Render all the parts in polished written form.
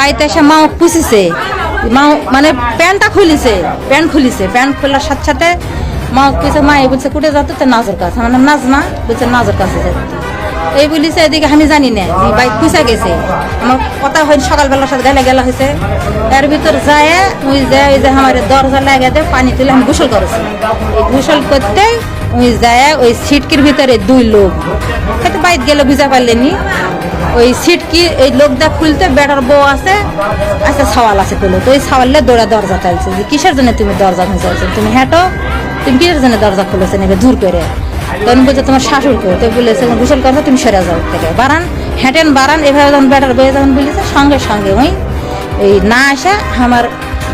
বাড়িতে এসে মা পুষিছে, মা মানে প্যান্টটা খুলিছে, প্যান্ট খোলার সাথে সাথে মা কিছু মা বলছে কুটে যাতো তো নাজর কাছে, আমার নাম নাজমা, বলছে নাজর কাছে যেতে এই বলিছে। এদিকে আমি জানি না বাইক পুষা গেছে, আমার কথা হয় সকালবেলার সাথে গেলা হয়েছে। এর ভিতর যায় ওই যে আমার দরজা লাগে দেয় পানি তুলে আমি গোসল করেছি। এই গোসল করতে ওই যায় ওই সিটকির ভিতরে দুই লোক হয়তো বাইক গেলে বুঝা পারলেনি। ওই সিটকি এই লোকটা খুলতে বেটার বউ আছে, আচ্ছা সওয়াল আছে তুলো, তো ওই সওয়ালে দৌড়া দরজা চাইছে যে কিসের জন্য তুমি দরজা খুঁজেছো, তুমি হেঁটো, তুমি কিসের জন্য দরজা খুলেছে নেবে দূর করে। তখন বলছে তোমার শাশুড়কে, তো বলেছে গোসল করছো তুমি সরে যাও থেকে বাড়ান, হেঁটেন বাড়ান। এভাবে যখন বেটার বয়ে যখন বলেছে সঙ্গে সঙ্গে ওই এই না আসা আমার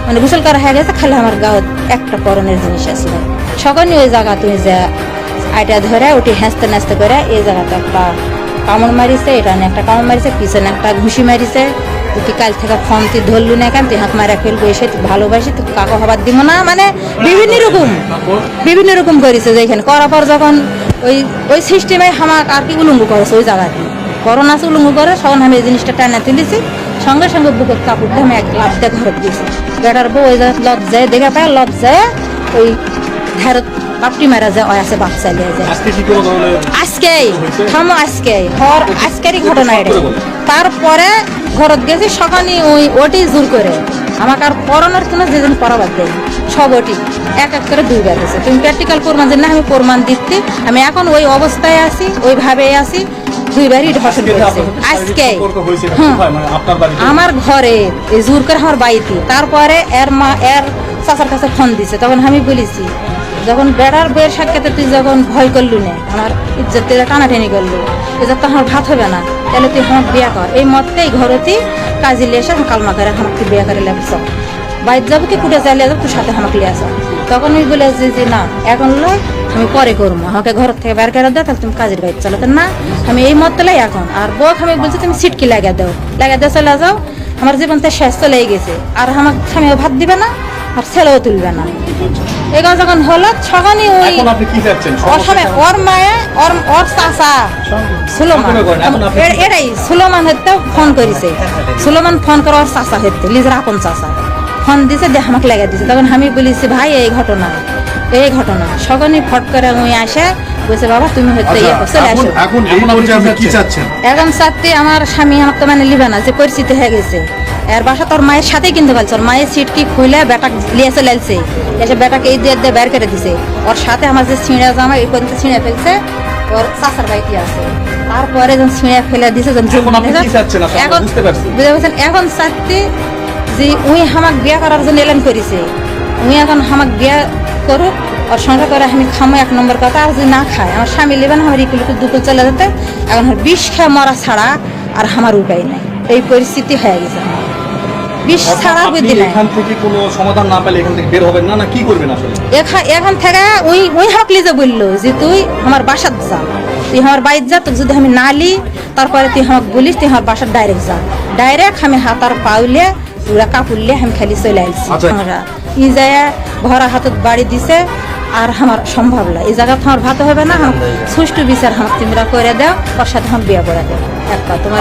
মানে গোসল করা হয়ে গেছে, খালি আমার গাঁত একটা পরনের জিনিস আছে সকলই ওই জায়গা তুমি যা আইটা ধরে ওটি হেঁচতে নাচতে করে এই জায়গাটা একটা কামড় মারিছে, এটা একটা কামড় মারিছে, পিছনে একটা ঘুষি মারিছে। তুই কাল থেকে ফোন তুই ধরলু না কেন, তুই হাত মারা ফেলবো, এসে তুই ভালোবাসি তুই কাকা হবার দিব না, মানে বিভিন্ন রকম করেছে। যেখানে করার পর যখন ওই ওই সিস্টেমে আমাকে আর কি উলঙ্গ করেছে ওই জায়গাতে করোনা আছে উলঙ্গ করে, তখন আমি এই জিনিসটা টানা তুলেছি, সঙ্গে সঙ্গে বুকের কাপড়টা আমি এক লাভ দিয়ে ঘরে দিয়েছি। বেটার বউ ওই জায়গায় লজ্জায় দেখে পায়, লজ্জায় ওই ধারত বাপটি মারা যায় ওই আছে বাপ চালিয়ে যায়। আজকেরই ঘটনা এটা। তারপরে ঘরত গেছি সকালে ওই ওটি জোর করে আমাকে আর করোনার কোনো যেদিন পরাবাদ দেয় সব ওটি এক এক করে দুইবার হয়েছে। তুমি প্র্যাকটিক্যাল প্রমাণ যে না আমি প্রমাণ দিচ্ছি, আমি এখন ওই অবস্থায় আছি, ওইভাবে আছি, দুইবারই ধর্ষণ করেছে আজকে আমার ঘরে এই জোর করে আমার বাড়িতে। তারপরে এর মা এর চাচার কাছে ফোন দিছে, তখন আমি বলেছি যখন বেড়ার বইয়ের সাক্ষাতে তুই যখন ভয় করলু না আমার ইজ্জত টানাটানি করলু, ইজ্জত তো আমার ভাত হবে না, তাহলে তুই আমার বিয়া কর। এই মতটাই ঘরেতেই কাজে লিয়ে এসে কালমা করে আমাকে বিয়া করে লেগেছ, বাইর যাবো কি কুটে চালিয়ে যাবো, তুই সাথে আমাকে লিয়ে আসো। তখন ওই বলে যে না এখন লয় আমি পরে করবো, আমাকে ঘর থেকে বের করে দাও, তাহলে তুমি কাজের বাইর চলো। না আমি এই মতটাই এখন আর বউকে আমি বলছি তুমি সিটকি লাগিয়ে দাও চলে যাও, আমার জীবনটা শেষ চলে গেছে, আর আমার স্বামীও ভাত দিবে না আর ছেলেও তুলবে না। এগুলো যখন হলো ছগানি ওই ওর মায়ে ওর চাচা সুলেমান, এটাই সুলেমান হতে ফোন করেছে, সুলেমান ফোন করে ওর চাচা হতে লিজের আপন চাচা ফোন দিছে দিয়ে আমাকে লেগে দিছে। তখন আমি বলেছি ভাই এই ঘটনা সগনি ফট করে ওই আসে বলছে বাবা তুমি হয়তো ইয়ে চলে আসো। এখন চাচ্ছি আমার স্বামী আমার তো মানে লিবে না, যে পরিস্থিতি হয়ে গেছে। এর বাসা তোর মায়ের সাথেই কিনতে পারছে, ওর মায়ের সিটকি খুলে বেটা লিয়ে চলে আসছে, এসে বেটাকে এই দিয়ে বের করে দিছে। ওর সাথে আমার যে ছিঁড়া জামা এই পর্যন্ত ছিঁড়ে ফেলছে, ওর চাচার বাড়িতে আছে। তারপরে যখন ছিঁড়ে ফেলে দিছে এখন বুঝতে পারছেন, এখন চাচ্ছি যে উই আমাকে বিয়ে করার জন্য এলান করেছে, উই এখন আমাকে বিয়ে করুক, ওর সঙ্গে করে আমি খামো এক নম্বর কথা। আর যদি না খায় আমার স্বামী নেবেন আমার ইকুলকে দুপুর চলে যেতে, এখন বিষ খেয়ে মরা ছাড়া আর আমার উপায় নাই, এই পরিস্থিতি হয়ে গেছে। বিষ ছাড়া বুদ্ধি নাই, এখান থেকে কোনো সমাধান না পেলে এখান থেকে বের হবেন না, না কি করবেন আসলে? এখান থেকে ওই হাকলি যে বললো যে তুই আমার বাসার যা, তুই আমার বাড়ির যা, তোর যদি আমি না লি তারপরে তুই আমাকে বলিস তুই আমার বাসার ডাইরেক্ট যা, ডাইরেক্ট আমি হাতার পাউলে পুরা কাপুরলে আমি খালি চলে আসছি। আমরা ই যায় ভরা হাতত বাড়ি দিছে আর আমার সম্ভব না, এই জায়গা আমার ভাত হবে না, সুষ্ঠু বিচার আমাকে তোমরা করে দাও, ওর সাথে আমার বিয়ে করে দাও। একটা তোমার